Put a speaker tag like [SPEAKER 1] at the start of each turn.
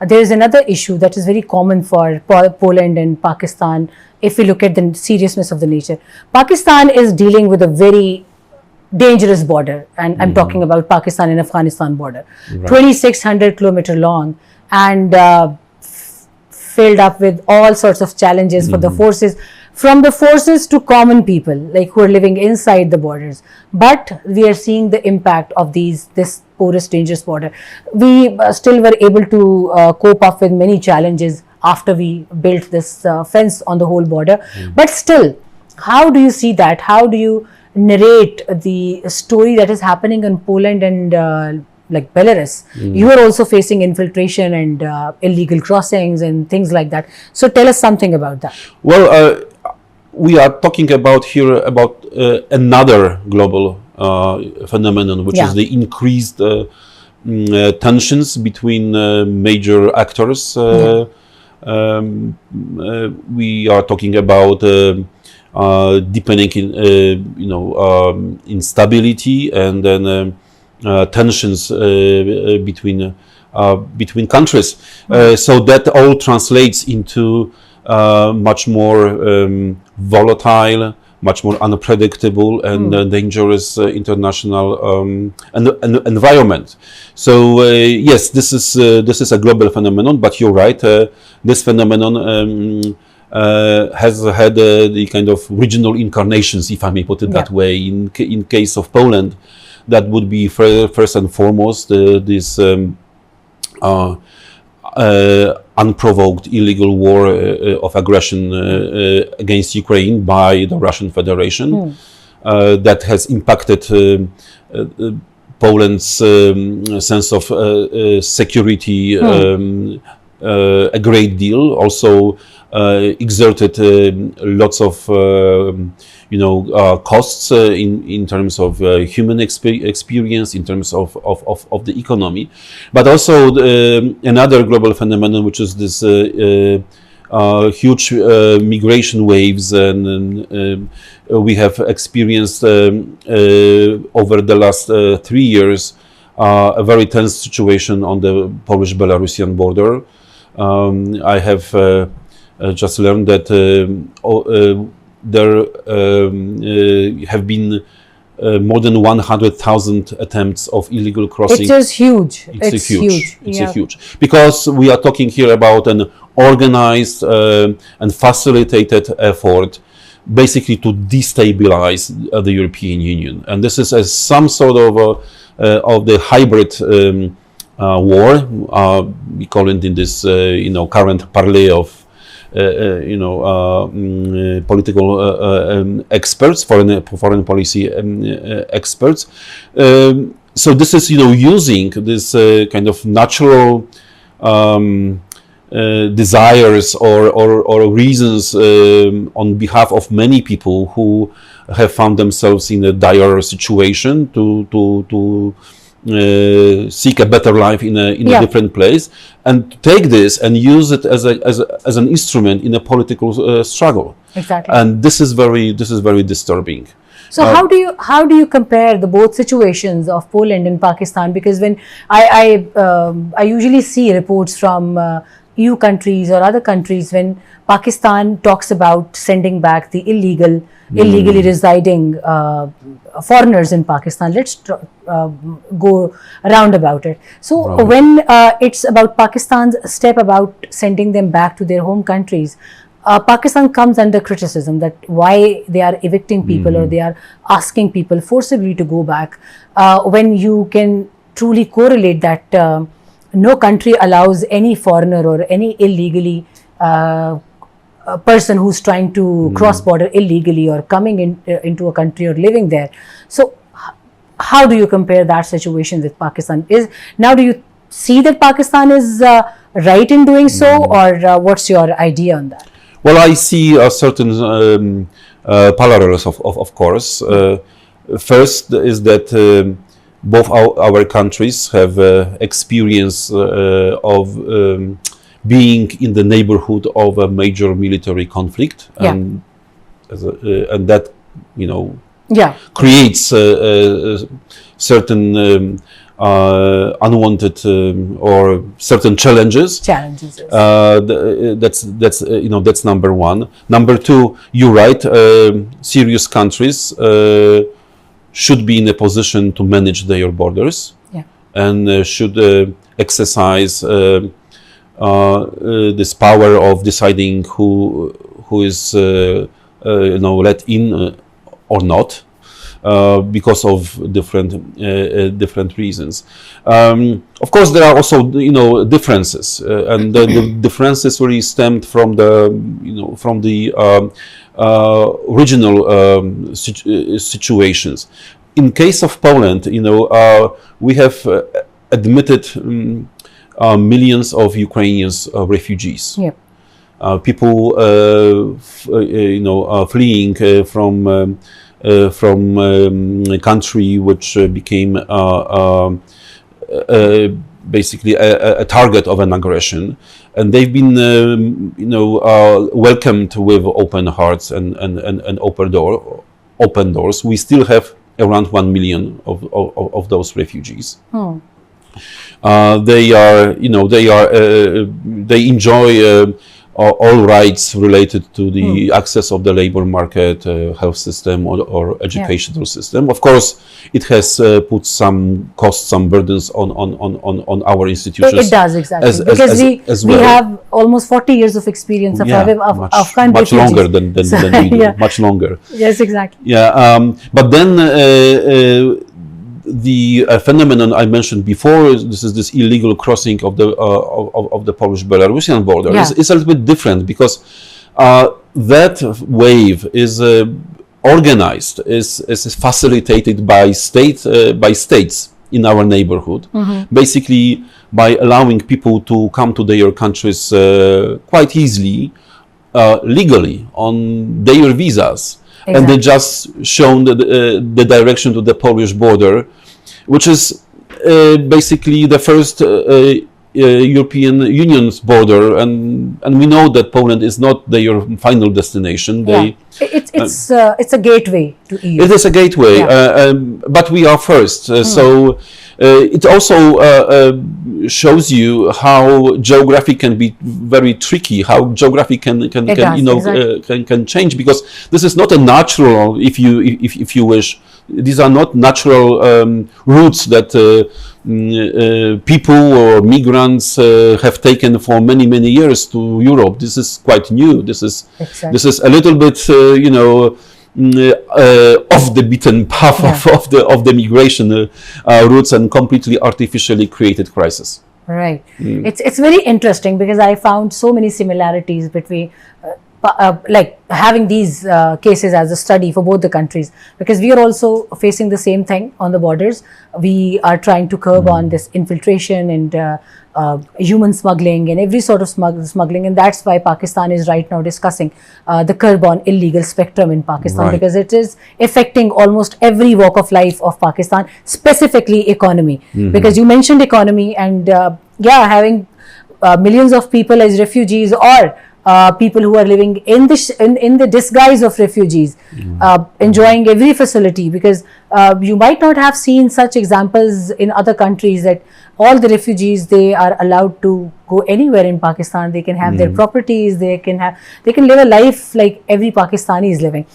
[SPEAKER 1] there is another issue that is very common for Poland and Pakistan. If we look at the seriousness of the nature, Pakistan is dealing with a very dangerous border, and I'm talking about Pakistan and Afghanistan border, 2,600 kilometer long, and filled up with all sorts of challenges for the forces, from the forces to common people like who are living inside the borders. But we are seeing the impact of this porous, dangerous border. We still were able to cope up with many challenges after we built this fence on the whole border. But still, how do you see that? How do you narrate the story that is happening in Poland and like Belarus? You are also facing infiltration and illegal crossings and things like that. So tell us something about that.
[SPEAKER 2] Well, we are talking about here about another global phenomenon, which is the increased tensions between major actors. We are talking about deepening in instability, and then tensions between countries. So that all translates into much more volatile, much more unpredictable and dangerous international environment. So yes, this is a global phenomenon. But you're right. This phenomenon has had the kind of regional incarnations, if I may put it that way. In case of Poland, that would be first and foremost this unprovoked illegal war of aggression against Ukraine by the Russian Federation that has impacted Poland's sense of security a great deal. Also exerted lots of costs in terms of human experience, in terms of the economy, but also another global phenomenon, which is this huge migration waves, and we have experienced over the last 3 years a very tense situation on the Polish-Belarusian border. I have just learned that there have been more than 100,000 attempts of illegal crossing.
[SPEAKER 1] It is huge.
[SPEAKER 2] It's huge. It's huge. Because we are talking here about an organized and facilitated effort basically to destabilize the European Union. And this is as some sort of the hybrid war. We call it in this current parley of political experts, foreign policy experts. So this is using this kind of natural desires or reasons on behalf of many people who have found themselves in a dire situation to seek a better life in a different place, and take this and use it as an instrument in a political struggle.
[SPEAKER 1] Exactly.
[SPEAKER 2] And this is very disturbing.
[SPEAKER 1] So how do you compare the both situations of Poland and Pakistan? Because when I usually see reports from EU countries or other countries, when Pakistan talks about sending back the illegally residing foreigners in Pakistan. Let's go around about it. So when it's about Pakistan's step about sending them back to their home countries, Pakistan comes under criticism that why they are evicting people or they are asking people forcibly to go back, when you can truly correlate that no country allows any foreigner or any illegally person who's trying to cross border illegally or coming into a country or living there. So how do you compare that situation with Pakistan? Do you see that Pakistan is right in doing so, or what's your idea on that?
[SPEAKER 2] Well, I see a certain parallels, of course. First is that both our countries have experience of being in the neighborhood of a major military conflict, and that creates certain unwanted or certain challenges.
[SPEAKER 1] Challenges. Yes.
[SPEAKER 2] That's number one. Number two, you're right. Serious countries should be in a position to manage their borders, and should exercise this power of deciding who is let in or not. Because of different reasons. Of course, there are also differences, and the differences really stemmed from the regional situations. In case of Poland, we have admitted millions of Ukrainians refugees.
[SPEAKER 1] Yep.
[SPEAKER 2] People fleeing from a country which became basically a target of an aggression, and they've been welcomed with open hearts and open doors. We still have around 1 million of those refugees. They enjoy all rights related to the access of the labor market, health system, or educational system. Of course, it has put some costs, some burdens on our institutions.
[SPEAKER 1] It does, exactly. Because we have almost 40 years of experience of having Afghan
[SPEAKER 2] much
[SPEAKER 1] refugees.
[SPEAKER 2] Longer than we do. Much longer.
[SPEAKER 1] Yes, exactly.
[SPEAKER 2] But then the phenomenon I mentioned before, this illegal crossing of the Polish-Belarusian border, is a little bit different, because that wave is organized, is facilitated by states in our neighborhood, basically by allowing people to come to their countries quite easily, legally, on their visas. Exactly. And they just shown the direction to the Polish border, which is basically the first European Union's border, and we know that Poland is not their final destination.
[SPEAKER 1] It's a gateway to EU.
[SPEAKER 2] It is a gateway, but we are first. So it also shows you how geography can be very tricky. How geography can change, because this is not a natural, if you wish. These are not natural routes that people or migrants have taken for many years to Europe. This is quite new. This is a little bit off the beaten path of the migration routes, and completely artificially created crisis.
[SPEAKER 1] Right. It's very interesting, because I found so many similarities between like having these cases as a study for both the countries, because we are also facing the same thing on the borders. We are trying to curb on this infiltration and human smuggling and every sort of smuggling, and that's why Pakistan is right now discussing the curb on illegal spectrum in Pakistan, because it is affecting almost every walk of life of Pakistan, specifically economy. Because you mentioned economy, and having millions of people as refugees, or people who are living in the disguise of refugees, enjoying every facility, because you might not have seen such examples in other countries, that all the refugees, they are allowed to go anywhere in Pakistan. They can have their properties, they can live a life like every Pakistani is living.